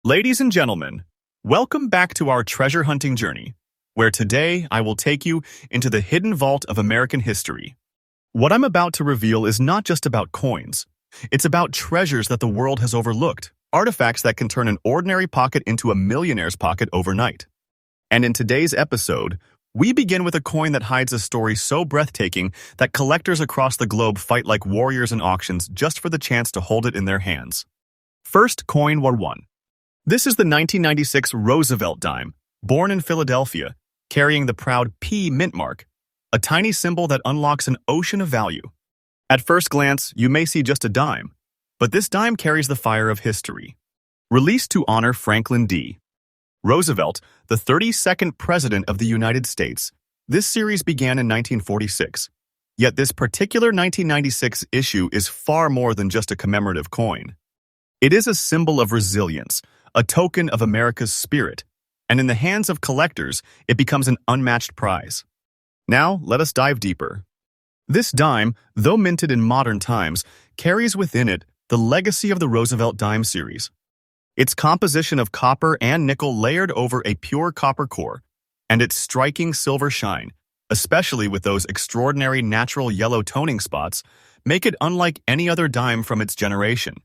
Ladies and gentlemen, welcome back to our treasure hunting journey, where today I will take you into the hidden vault of American history. What I'm about to reveal is not just about coins. It's about treasures that the world has overlooked, artifacts that can turn an ordinary pocket into a millionaire's pocket overnight. And in today's episode, we begin with a coin that hides a story so breathtaking that collectors across the globe fight like warriors in auctions just for the chance to hold it in their hands. First, coin war 1. This is the 1996 Roosevelt dime, born in Philadelphia, carrying the proud P mint mark, a tiny symbol that unlocks an ocean of value. At first glance, you may see just a dime, but this dime carries the fire of history. Released to honor Franklin D. Roosevelt, the 32nd President of the United States, this series began in 1946. Yet this particular 1996 issue is far more than just a commemorative coin. It is a symbol of resilience, a token of America's spirit, and in the hands of collectors, it becomes an unmatched prize. Now, let us dive deeper. This dime, though minted in modern times, carries within it the legacy of the Roosevelt dime series. Its composition of copper and nickel layered over a pure copper core, and its striking silver shine, especially with those extraordinary natural yellow toning spots, make it unlike any other dime from its generation.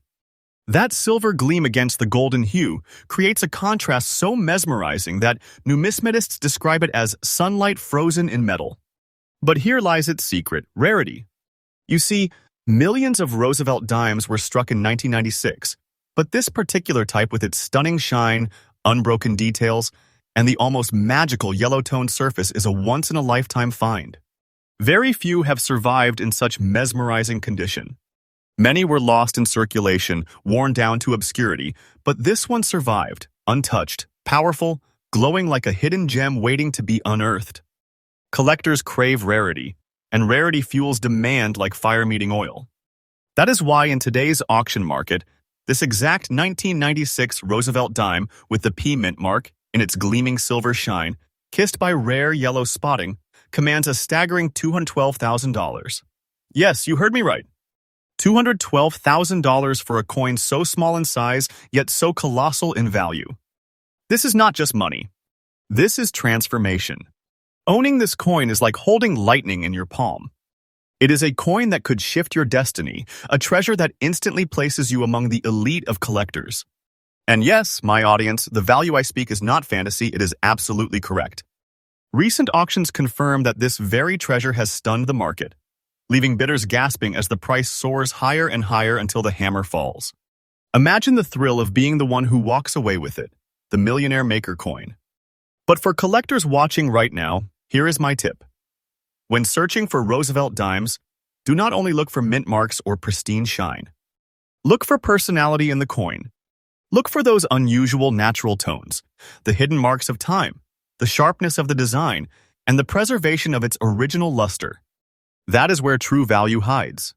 That silver gleam against the golden hue creates a contrast so mesmerizing that numismatists describe it as sunlight frozen in metal. But here lies its secret, rarity. You see, millions of Roosevelt dimes were struck in 1996, but this particular type with its stunning shine, unbroken details, and the almost magical yellow-toned surface is a once-in-a-lifetime find. Very few have survived in such mesmerizing condition. Many were lost in circulation, worn down to obscurity, but this one survived, untouched, powerful, glowing like a hidden gem waiting to be unearthed. Collectors crave rarity, and rarity fuels demand like fire meeting oil. That is why in today's auction market, this exact 1996 Roosevelt dime with the P mint mark in its gleaming silver shine, kissed by rare yellow spotting, commands a staggering $212,000. Yes, you heard me right. $212,000 for a coin so small in size, yet so colossal in value. This is not just money. This is transformation. Owning this coin is like holding lightning in your palm. It is a coin that could shift your destiny, a treasure that instantly places you among the elite of collectors. And yes, my audience, the value I speak is not fantasy, it is absolutely correct. Recent auctions confirm that this very treasure has stunned the market, leaving bidders gasping as the price soars higher and higher until the hammer falls. Imagine the thrill of being the one who walks away with it, the millionaire maker coin. But for collectors watching right now, here is my tip. When searching for Roosevelt dimes, do not only look for mint marks or pristine shine. Look for personality in the coin. Look for those unusual natural tones, the hidden marks of time, the sharpness of the design, and the preservation of its original luster. That is where true value hides.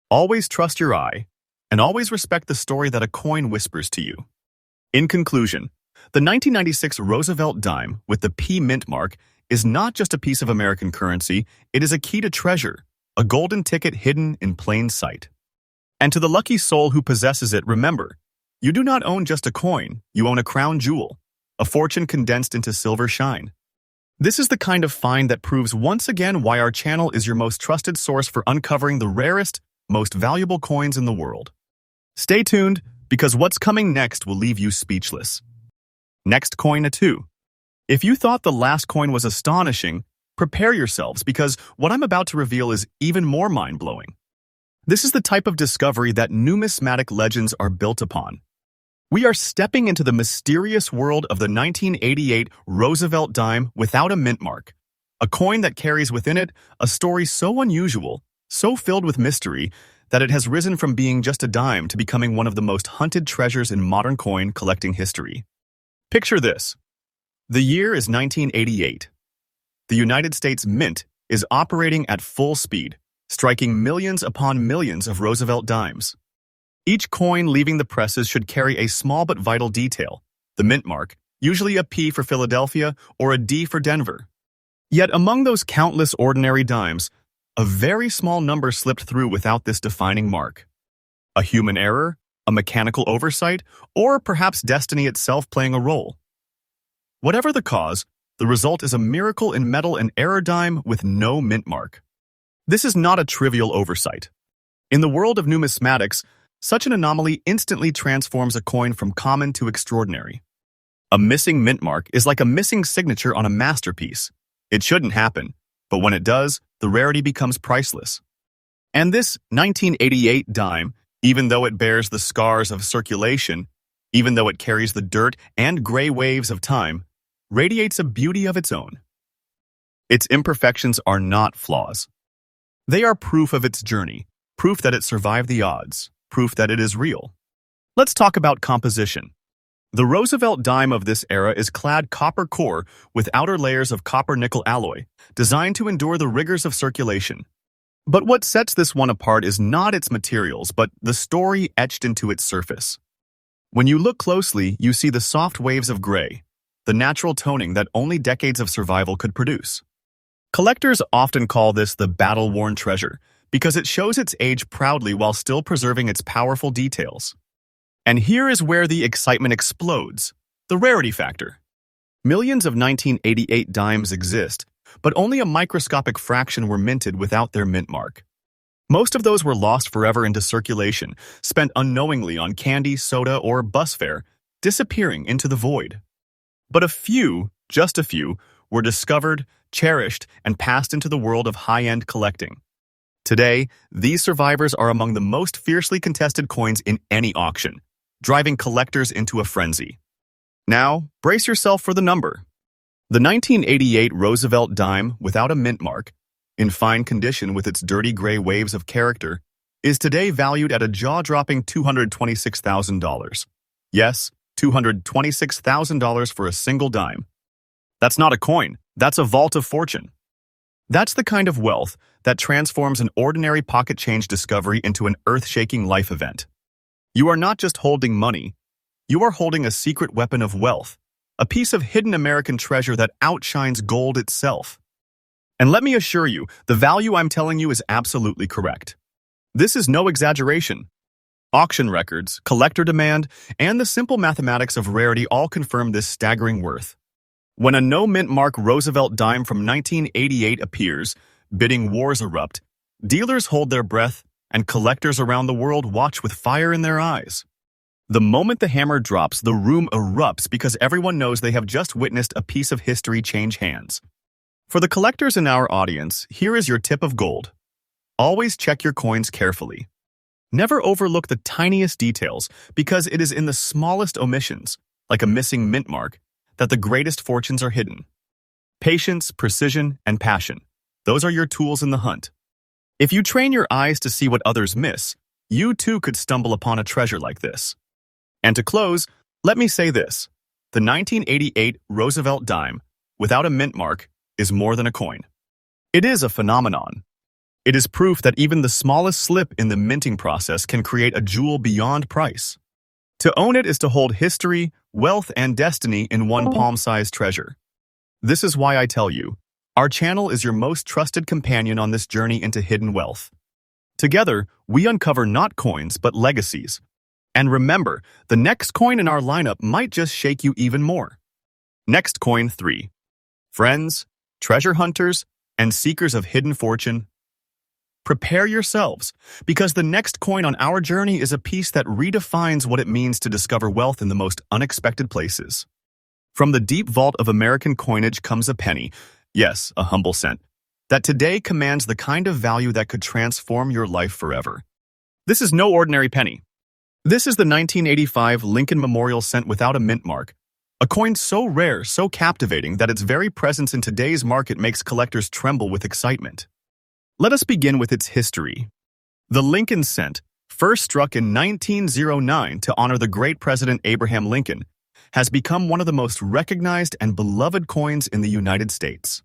Always trust your eye, and always respect the story that a coin whispers to you. In conclusion, the 1996 Roosevelt dime with the P mint mark is not just a piece of American currency, it is a key to treasure, a golden ticket hidden in plain sight. And to the lucky soul who possesses it, remember, you do not own just a coin, you own a crown jewel, a fortune condensed into silver shine. This is the kind of find that proves once again why our channel is your most trusted source for uncovering the rarest, most valuable coins in the world. Stay tuned, because what's coming next will leave you speechless. Next coin 2. If you thought the last coin was astonishing, prepare yourselves because what I'm about to reveal is even more mind-blowing. This is the type of discovery that numismatic legends are built upon. We are stepping into the mysterious world of the 1988 Roosevelt dime without a mint mark, a coin that carries within it a story so unusual, so filled with mystery, that it has risen from being just a dime to becoming one of the most hunted treasures in modern coin collecting history. Picture this. The year is 1988. The United States Mint is operating at full speed, striking millions upon millions of Roosevelt dimes. Each coin leaving the presses should carry a small but vital detail, the mint mark, usually a P for Philadelphia or a D for Denver. Yet among those countless ordinary dimes, a very small number slipped through without this defining mark. A human error? a mechanical oversight, or perhaps destiny itself playing a role. Whatever the cause, the result is a miracle in metal and error dime with no mint mark. This is not a trivial oversight. In the world of numismatics, such an anomaly instantly transforms a coin from common to extraordinary. A missing mint mark is like a missing signature on a masterpiece. It shouldn't happen, but when it does, the rarity becomes priceless. And this 1988 dime, even though it bears the scars of circulation, even though it carries the dirt and gray waves of time, radiates a beauty of its own. Its imperfections are not flaws. They are proof of its journey, proof that it survived the odds, proof that it is real. Let's talk about composition. The Roosevelt dime of this era is clad copper core with outer layers of copper-nickel alloy, designed to endure the rigors of circulation. But what sets this one apart is not its materials, but the story etched into its surface. When you look closely, you see the soft waves of gray, the natural toning that only decades of survival could produce. Collectors often call this the battle-worn treasure because it shows its age proudly while still preserving its powerful details. And here is where the excitement explodes, the rarity factor. Millions of 1988 dimes exist, but only a microscopic fraction were minted without their mint mark. Most of those were lost forever into circulation, spent unknowingly on candy, soda, or bus fare, disappearing into the void. But a few, just a few, were discovered, cherished, and passed into the world of high-end collecting. Today, these survivors are among the most fiercely contested coins in any auction, driving collectors into a frenzy. Now, brace yourself for the number. The 1988 Roosevelt dime without a mint mark, in fine condition with its dirty gray waves of character, is today valued at a jaw-dropping $226,000. Yes, $226,000 for a single dime. That's not a coin, that's a vault of fortune. That's the kind of wealth that transforms an ordinary pocket change discovery into an earth-shaking life event. You are not just holding money, you are holding a secret weapon of wealth, a piece of hidden American treasure that outshines gold itself. And let me assure you, the value I'm telling you is absolutely correct. This is no exaggeration. Auction records, collector demand, and the simple mathematics of rarity all confirm this staggering worth. When a no-mint mark Roosevelt dime from 1988 appears, bidding wars erupt, dealers hold their breath, and collectors around the world watch with fire in their eyes. The moment the hammer drops, the room erupts because everyone knows they have just witnessed a piece of history change hands. For the collectors in our audience, here is your tip of gold. Always check your coins carefully. Never overlook the tiniest details because it is in the smallest omissions, like a missing mint mark, that the greatest fortunes are hidden. Patience, precision, and passion. Those are your tools in the hunt. If you train your eyes to see what others miss, you too could stumble upon a treasure like this. And to close, let me say this. The 1988 Roosevelt dime, without a mint mark, is more than a coin. It is a phenomenon. It is proof that even the smallest slip in the minting process can create a jewel beyond price. To own it is to hold history, wealth, and destiny in one palm-sized treasure. This is why I tell you, our channel is your most trusted companion on this journey into hidden wealth. Together, we uncover not coins, but legacies. And remember, the next coin in our lineup might just shake you even more. Next coin 3. Friends, treasure hunters, and seekers of hidden fortune, prepare yourselves, because the next coin on our journey is a piece that redefines what it means to discover wealth in the most unexpected places. From the deep vault of American coinage comes a penny, yes, a humble cent, that today commands the kind of value that could transform your life forever. This is no ordinary penny. This is the 1985 Lincoln Memorial cent without a mint mark, a coin so rare, so captivating that its very presence in today's market makes collectors tremble with excitement. Let us begin with its history. The Lincoln cent, first struck in 1909 to honor the great President Abraham Lincoln, has become one of the most recognized and beloved coins in the United States.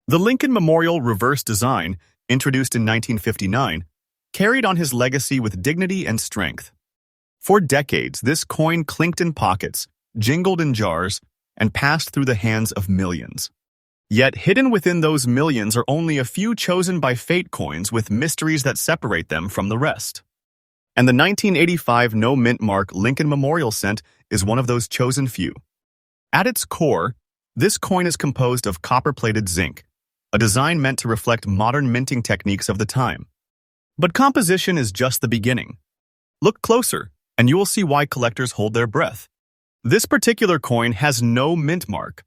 The Lincoln Memorial reverse design, introduced in 1959, carried on his legacy with dignity and strength. For decades, this coin clinked in pockets, jingled in jars, and passed through the hands of millions. Yet hidden within those millions are only a few chosen by fate coins with mysteries that separate them from the rest. And the 1985 no mint mark Lincoln Memorial scent is one of those chosen few. At its core, this coin is composed of copper-plated zinc, a design meant to reflect modern minting techniques of the time. But composition is just the beginning. Look closer, and you will see why collectors hold their breath. This particular coin has no mint mark.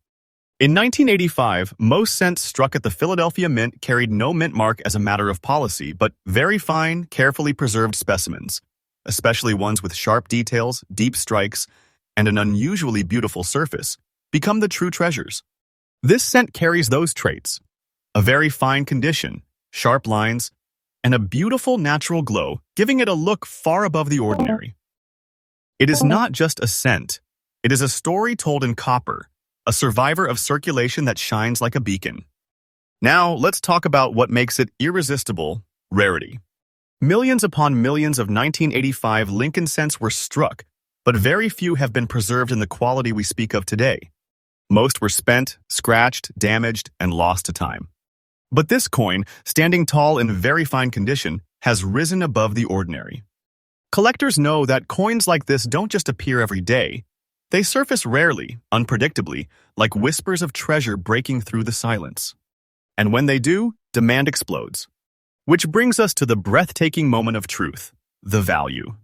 In 1985, most cents struck at the Philadelphia Mint carried no mint mark as a matter of policy, but very fine, carefully preserved specimens, especially ones with sharp details, deep strikes, and an unusually beautiful surface, become the true treasures. This cent carries those traits: a very fine condition, sharp lines, and a beautiful natural glow, giving it a look far above the ordinary. It is not just a scent. It is a story told in copper, a survivor of circulation that shines like a beacon. Now, let's talk about what makes it irresistible: rarity. Millions upon millions of 1985 Lincoln cents were struck, but very few have been preserved in the quality we speak of today. Most were spent, scratched, damaged, and lost to time. But this coin, standing tall in very fine condition, has risen above the ordinary. Collectors know that coins like this don't just appear every day. They surface rarely, unpredictably, like whispers of treasure breaking through the silence. And when they do, demand explodes. Which brings us to the breathtaking moment of truth: the value.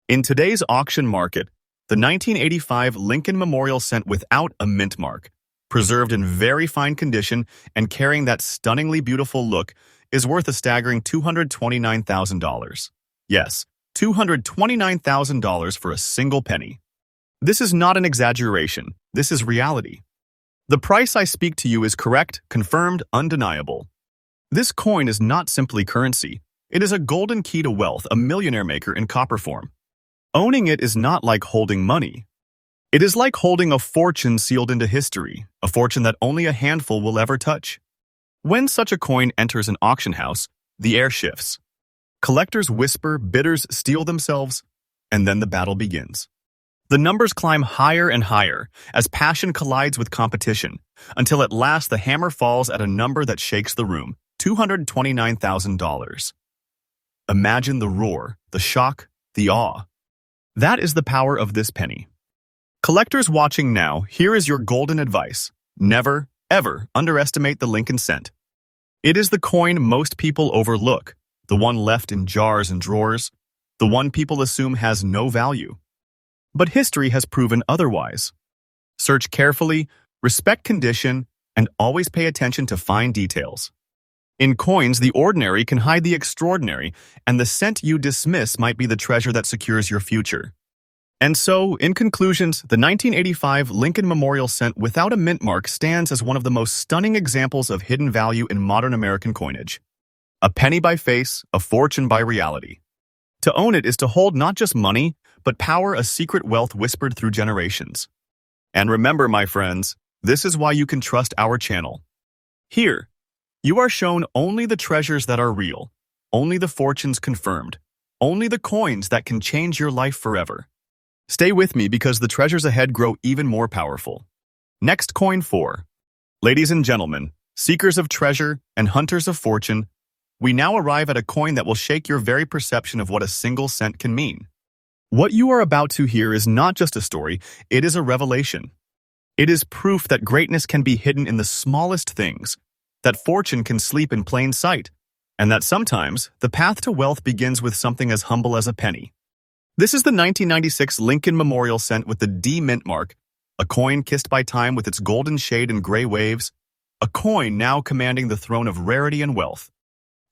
In today's auction market, the 1985 Lincoln Memorial cent without a mint mark, preserved in very fine condition and carrying that stunningly beautiful look, is worth a staggering $229,000. Yes, $229,000 for a single penny. This is not an exaggeration. This is reality. The price I speak to you is correct, confirmed, undeniable. This coin is not simply currency. It is a golden key to wealth, a millionaire maker in copper form. Owning it is not like holding money. It is like holding a fortune sealed into history, a fortune that only a handful will ever touch. When such a coin enters an auction house, the air shifts. Collectors whisper, bidders steel themselves, and then the battle begins. The numbers climb higher and higher as passion collides with competition, until at last the hammer falls at a number that shakes the room: $229,000. Imagine the roar, the shock, the awe. That is the power of this penny. Collectors watching now, here is your golden advice: never, ever underestimate the Lincoln cent. It is the coin most people overlook, the one left in jars and drawers, the one people assume has no value. But history has proven otherwise. Search carefully, respect condition, and always pay attention to fine details. In coins, the ordinary can hide the extraordinary, and the cent you dismiss might be the treasure that secures your future. And so, in conclusions, the 1985 Lincoln Memorial cent without a mint mark stands as one of the most stunning examples of hidden value in modern American coinage. A penny by face, a fortune by reality. To own it is to hold not just money, but power, a secret wealth whispered through generations. And remember, my friends, this is why you can trust our channel. Here, you are shown only the treasures that are real, only the fortunes confirmed, only the coins that can change your life forever. Stay with me because the treasures ahead grow even more powerful. Next, coin 4. Ladies and gentlemen, seekers of treasure and hunters of fortune, we now arrive at a coin that will shake your very perception of what a single cent can mean. What you are about to hear is not just a story, it is a revelation. It is proof that greatness can be hidden in the smallest things, that fortune can sleep in plain sight, and that sometimes the path to wealth begins with something as humble as a penny. This is the 1996 Lincoln Memorial cent with the D mint mark, a coin kissed by time with its golden shade and gray waves, a coin now commanding the throne of rarity and wealth.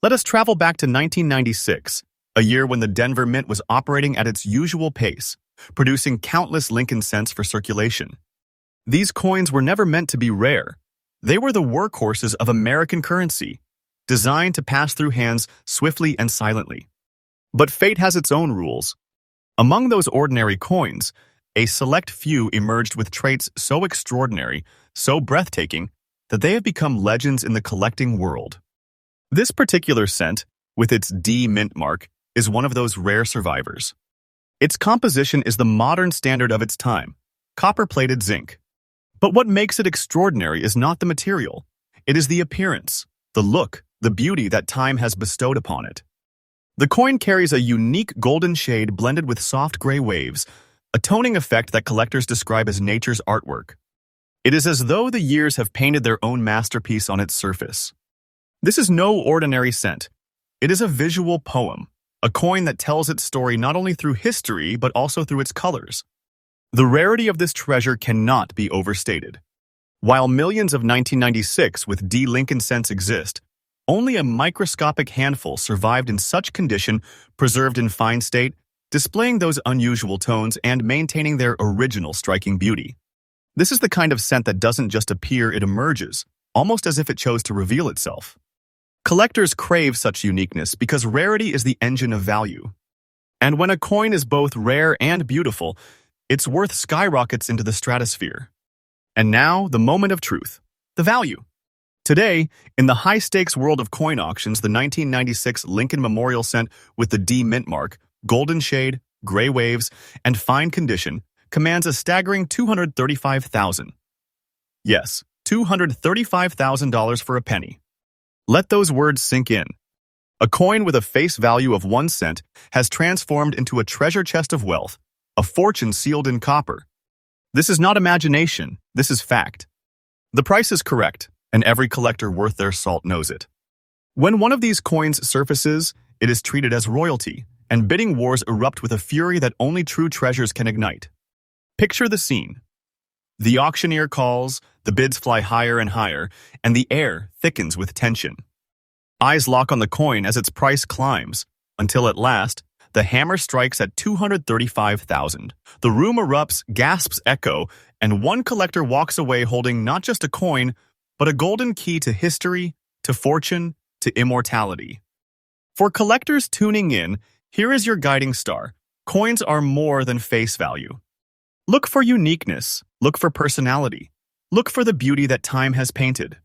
Let us travel back to 1996, a year when the Denver Mint was operating at its usual pace, producing countless Lincoln cents for circulation. These coins were never meant to be rare. They were the workhorses of American currency, designed to pass through hands swiftly and silently. But fate has its own rules. Among those ordinary coins, a select few emerged with traits so extraordinary, so breathtaking, that they have become legends in the collecting world. This particular cent, with its D mint mark, is one of those rare survivors. Its composition is the modern standard of its time, copper-plated zinc. But what makes it extraordinary is not the material. It is the appearance, the look, the beauty that time has bestowed upon it. The coin carries a unique golden shade blended with soft gray waves, a toning effect that collectors describe as nature's artwork. It is as though the years have painted their own masterpiece on its surface. This is no ordinary cent. It is a visual poem, a coin that tells its story not only through history but also through its colors. The rarity of this treasure cannot be overstated. While millions of 1996 with D. Lincoln cents exist, only a microscopic handful survived in such condition, preserved in fine state, displaying those unusual tones and maintaining their original striking beauty. This is the kind of cent that doesn't just appear, it emerges, almost as if it chose to reveal itself. Collectors crave such uniqueness because rarity is the engine of value. And when a coin is both rare and beautiful, its worth skyrockets into the stratosphere. And now, the moment of truth, the value. Today, in the high-stakes world of coin auctions, the 1996 Lincoln Memorial Cent with the D mint mark, golden shade, gray waves, and fine condition commands a staggering $235,000. Yes, $235,000 for a penny. Let those words sink in. A coin with a face value of 1 cent has transformed into a treasure chest of wealth, a fortune sealed in copper. This is not imagination, this is fact. The price is correct, and every collector worth their salt knows it. When one of these coins surfaces, it is treated as royalty, and bidding wars erupt with a fury that only true treasures can ignite. Picture the scene. The auctioneer calls, the bids fly higher and higher, and the air thickens with tension. Eyes lock on the coin as its price climbs, until at last, the hammer strikes at $235,000. The room erupts, gasps echo, and one collector walks away holding not just a coin, but a golden key to history, to fortune, to immortality. For collectors tuning in, here is your guiding star. Coins are more than face value. Look for uniqueness, look for personality, look for the beauty that time has painted.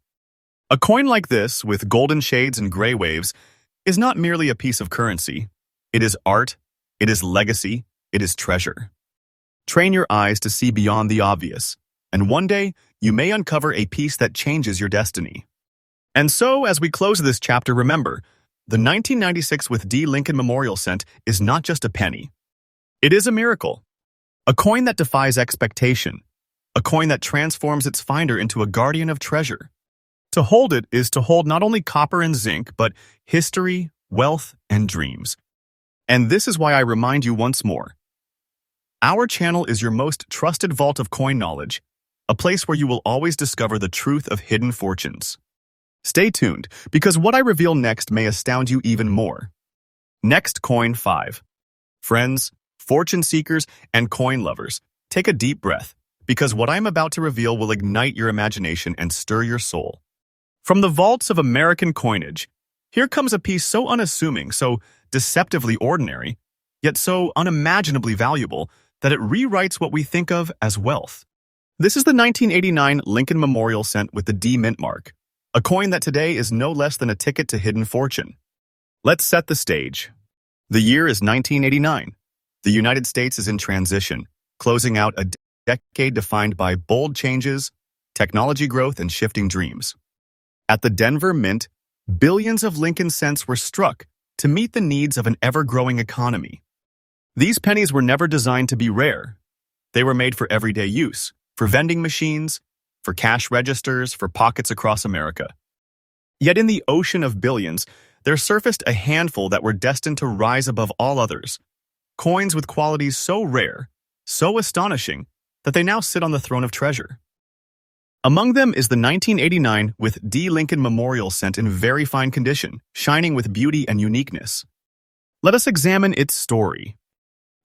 A coin like this, with golden shades and gray waves, is not merely a piece of currency. It is art, it is legacy, it is treasure. Train your eyes to see beyond the obvious, and one day, you may uncover a piece that changes your destiny. And so, as we close this chapter, remember, the 1996 with D. Lincoln Memorial Cent is not just a penny. It is a miracle. A coin that defies expectation. A coin that transforms its finder into a guardian of treasure. To hold it is to hold not only copper and zinc, but history, wealth, and dreams. And this is why I remind you once more. Our channel is your most trusted vault of coin knowledge, a place where you will always discover the truth of hidden fortunes. Stay tuned, because what I reveal next may astound you even more. Next, Coin 5. Friends, fortune seekers, and coin lovers, take a deep breath, because what I'm about to reveal will ignite your imagination and stir your soul. From the vaults of American coinage, here comes a piece so unassuming, so deceptively ordinary, yet so unimaginably valuable that it rewrites what we think of as wealth. This is the 1989 Lincoln Memorial Cent with the D mint mark, a coin that today is no less than a ticket to hidden fortune. Let's set the stage. The year is 1989. The United States is in transition, closing out a decade defined by bold changes, technology growth, and shifting dreams. At the Denver Mint, billions of Lincoln cents were struck to meet the needs of an ever-growing economy. These pennies were never designed to be rare. They were made for everyday use, for vending machines, for cash registers, for pockets across America. Yet in the ocean of billions, there surfaced a handful that were destined to rise above all others. Coins with qualities so rare, so astonishing, that they now sit on the throne of treasure. Among them is the 1989 with D. Lincoln Memorial Cent in very fine condition, shining with beauty and uniqueness. Let us examine its story.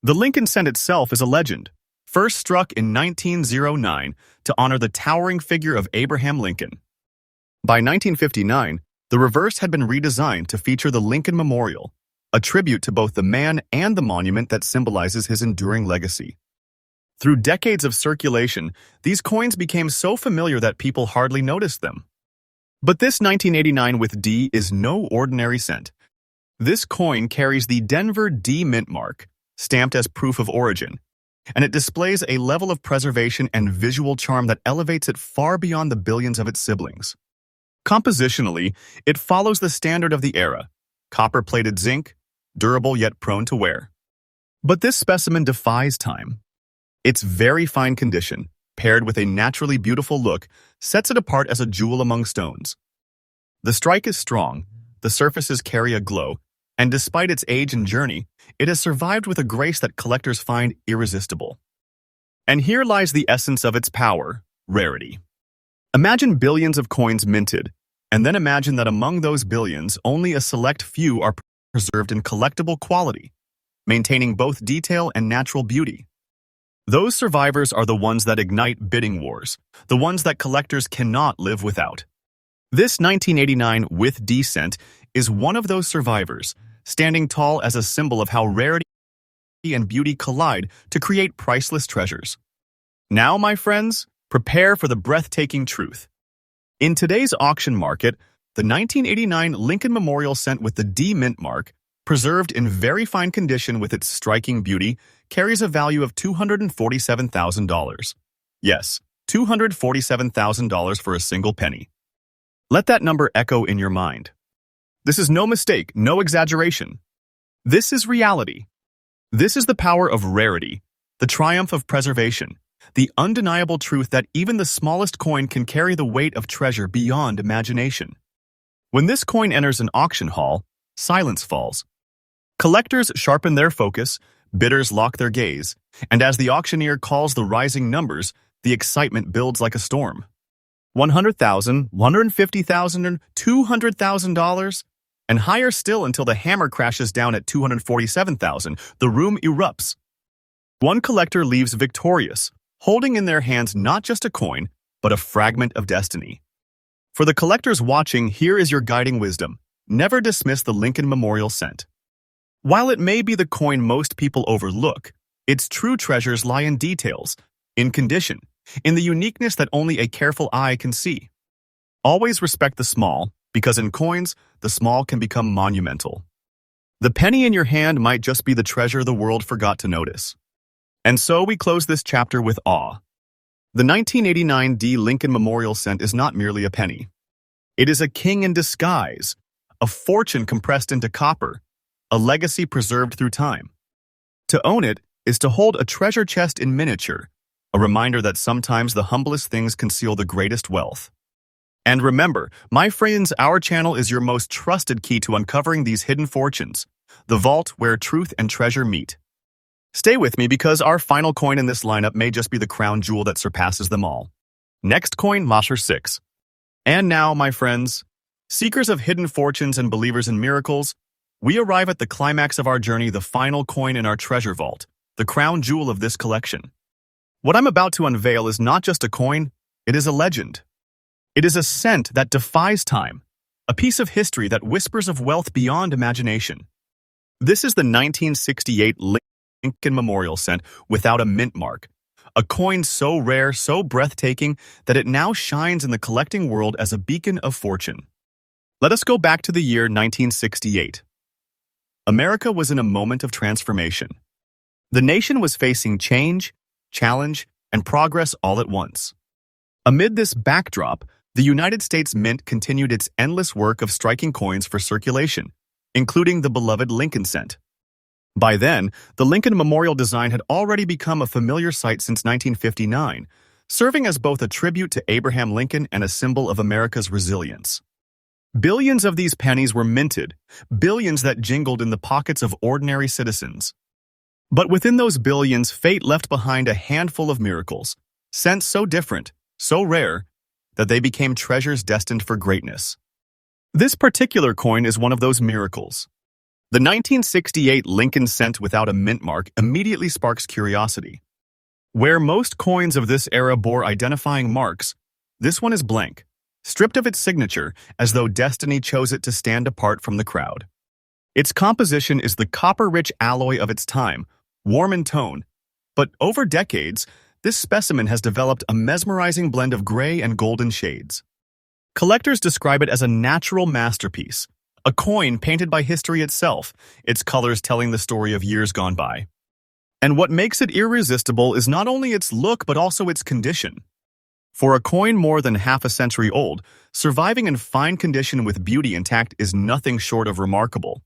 The Lincoln Cent itself is a legend, first struck in 1909 to honor the towering figure of Abraham Lincoln. By 1959, the reverse had been redesigned to feature the Lincoln Memorial, a tribute to both the man and the monument that symbolizes his enduring legacy. Through decades of circulation, these coins became so familiar that people hardly noticed them. But this 1989 with D is no ordinary cent. This coin carries the Denver D mint mark, stamped as proof of origin, and it displays a level of preservation and visual charm that elevates it far beyond the billions of its siblings. Compositionally, it follows the standard of the era: copper-plated zinc, durable yet prone to wear. But this specimen defies time. Its very fine condition, paired with a naturally beautiful look, sets it apart as a jewel among stones. The strike is strong, the surfaces carry a glow, and despite its age and journey, it has survived with a grace that collectors find irresistible. And here lies the essence of its power: rarity. Imagine billions of coins minted, and then imagine that among those billions, only a select few are preserved in collectible quality, maintaining both detail and natural beauty. Those survivors are the ones that ignite bidding wars, the ones that collectors cannot live without. This 1989 with Descent is one of those survivors, standing tall as a symbol of how rarity and beauty collide to create priceless treasures. Now, my friends, prepare for the breathtaking truth. In today's auction market, the 1989 Lincoln Memorial Cent with the D Mint mark, preserved in very fine condition with its striking beauty, carries a value of $247,000. Yes, $247,000 for a single penny. Let that number echo in your mind. This is no mistake, no exaggeration. This is reality. This is the power of rarity, the triumph of preservation, the undeniable truth that even the smallest coin can carry the weight of treasure beyond imagination. When this coin enters an auction hall, silence falls. Collectors sharpen their focus, bidders lock their gaze, and as the auctioneer calls the rising numbers, the excitement builds like a storm. $100,000, $150,000, and $200,000, and higher still until the hammer crashes down at $247,000. The room erupts. One collector leaves victorious, holding in their hands not just a coin, but a fragment of destiny. For the collectors watching, here is your guiding wisdom: never dismiss the Lincoln Memorial Cent. While it may be the coin most people overlook, its true treasures lie in details, in condition, in the uniqueness that only a careful eye can see. Always respect the small, because in coins, the small can become monumental. The penny in your hand might just be the treasure the world forgot to notice. And so we close this chapter with awe. The 1989 D Lincoln Memorial Cent is not merely a penny. It is a king in disguise, a fortune compressed into copper, a legacy preserved through time. To own it is to hold a treasure chest in miniature, a reminder that sometimes the humblest things conceal the greatest wealth. And remember, my friends, our channel is your most trusted key to uncovering these hidden fortunes, the vault where truth and treasure meet. Stay with me because our final coin in this lineup may just be the crown jewel that surpasses them all. Next coin, Mosher 6. And now, my friends, seekers of hidden fortunes and believers in miracles, we arrive at the climax of our journey, the final coin in our treasure vault, the crown jewel of this collection. What I'm about to unveil is not just a coin, it is a legend. It is a cent that defies time, a piece of history that whispers of wealth beyond imagination. This is the 1968 Lincoln Memorial Cent without a mint mark, a coin so rare, so breathtaking, that it now shines in the collecting world as a beacon of fortune. Let us go back to the year 1968. America was in a moment of transformation. The nation was facing change, challenge, and progress all at once. Amid this backdrop, the United States Mint continued its endless work of striking coins for circulation, including the beloved Lincoln Cent. By then, the Lincoln Memorial design had already become a familiar sight since 1959, serving as both a tribute to Abraham Lincoln and a symbol of America's resilience. Billions of these pennies were minted, billions that jingled in the pockets of ordinary citizens. But within those billions, fate left behind a handful of miracles, cents so different, so rare, that they became treasures destined for greatness. This particular coin is one of those miracles. The 1968 Lincoln Cent without a mint mark immediately sparks curiosity. Where most coins of this era bore identifying marks, this one is blank, stripped of its signature as though destiny chose it to stand apart from the crowd. Its composition is the copper-rich alloy of its time, warm in tone, but over decades, this specimen has developed a mesmerizing blend of gray and golden shades. Collectors describe it as a natural masterpiece, a coin painted by history itself, its colors telling the story of years gone by. And what makes it irresistible is not only its look but also its condition. For a coin more than half a century old, surviving in fine condition with beauty intact is nothing short of remarkable.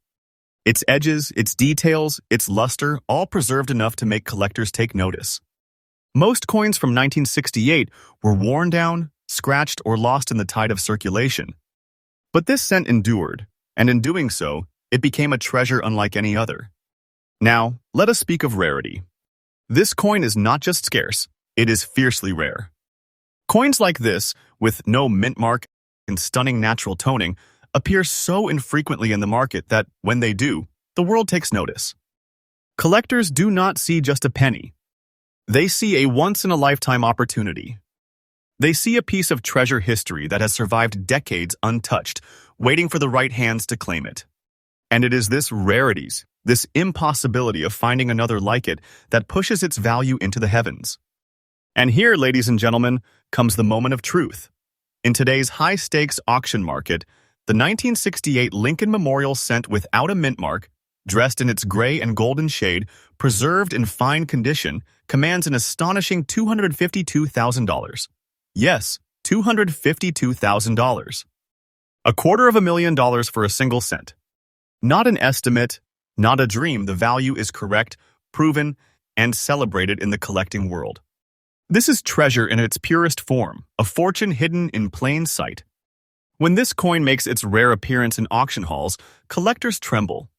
Its edges, its details, its luster, all preserved enough to make collectors take notice. Most coins from 1968 were worn down, scratched, or lost in the tide of circulation. But this cent endured, and in doing so, it became a treasure unlike any other. Now, let us speak of rarity. This coin is not just scarce, it is fiercely rare. Coins like this, with no mint mark and stunning natural toning, appear so infrequently in the market that, when they do, the world takes notice. Collectors do not see just a penny. They see a once-in-a-lifetime opportunity. They see a piece of treasure history that has survived decades untouched, waiting for the right hands to claim it. And it is this rarities, this impossibility of finding another like it, that pushes its value into the heavens. And here, ladies and gentlemen, comes the moment of truth. In today's high-stakes auction market, the 1968 Lincoln Memorial cent without a mint mark, dressed in its gray and golden shade, preserved in fine condition, commands an astonishing $252,000. Yes, $252,000. $250,000 for a single cent. Not an estimate, not a dream. The value is correct, proven, and celebrated in the collecting world. This is treasure in its purest form, a fortune hidden in plain sight. When this coin makes its rare appearance in auction halls, collectors tremble.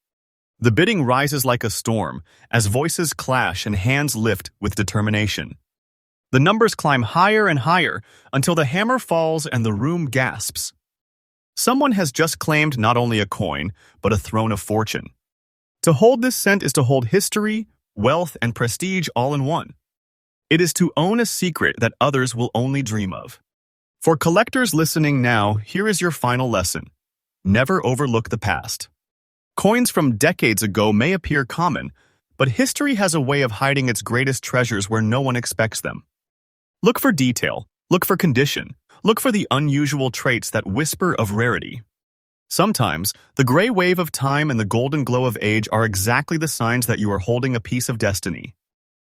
The bidding rises like a storm as voices clash and hands lift with determination. The numbers climb higher and higher until the hammer falls and the room gasps. Someone has just claimed not only a coin, but a throne of fortune. To hold this cent is to hold history, wealth, and prestige all in one. It is to own a secret that others will only dream of. For collectors listening now, here is your final lesson. Never overlook the past. Coins from decades ago may appear common, but history has a way of hiding its greatest treasures where no one expects them. Look for detail, look for condition, look for the unusual traits that whisper of rarity. Sometimes, the gray wave of time and the golden glow of age are exactly the signs that you are holding a piece of destiny.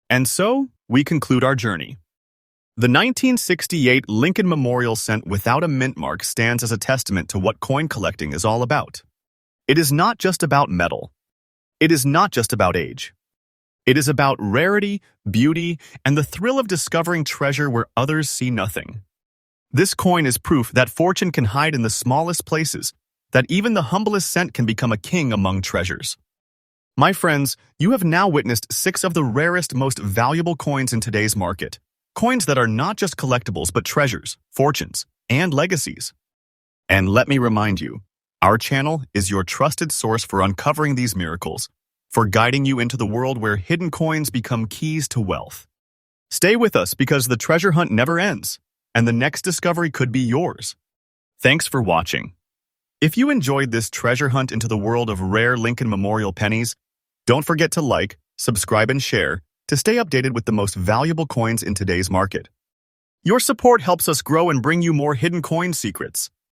And so, we conclude our journey. The 1968 Lincoln Memorial cent without a mint mark stands as a testament to what coin collecting is all about. It is not just about metal. It is not just about age. It is about rarity, beauty, and the thrill of discovering treasure where others see nothing. This coin is proof that fortune can hide in the smallest places, that even the humblest cent can become a king among treasures. My friends, you have now witnessed 6 of the rarest, most valuable coins in today's market. Coins that are not just collectibles but treasures, fortunes, and legacies. And let me remind you, our channel is your trusted source for uncovering these miracles, for guiding you into the world where hidden coins become keys to wealth. Stay with us because the treasure hunt never ends, and the next discovery could be yours. Thanks for watching. If you enjoyed this treasure hunt into the world of rare Lincoln Memorial pennies, don't forget to like, subscribe, and share to stay updated with the most valuable coins in today's market. Your support helps us grow and bring you more hidden coin secrets.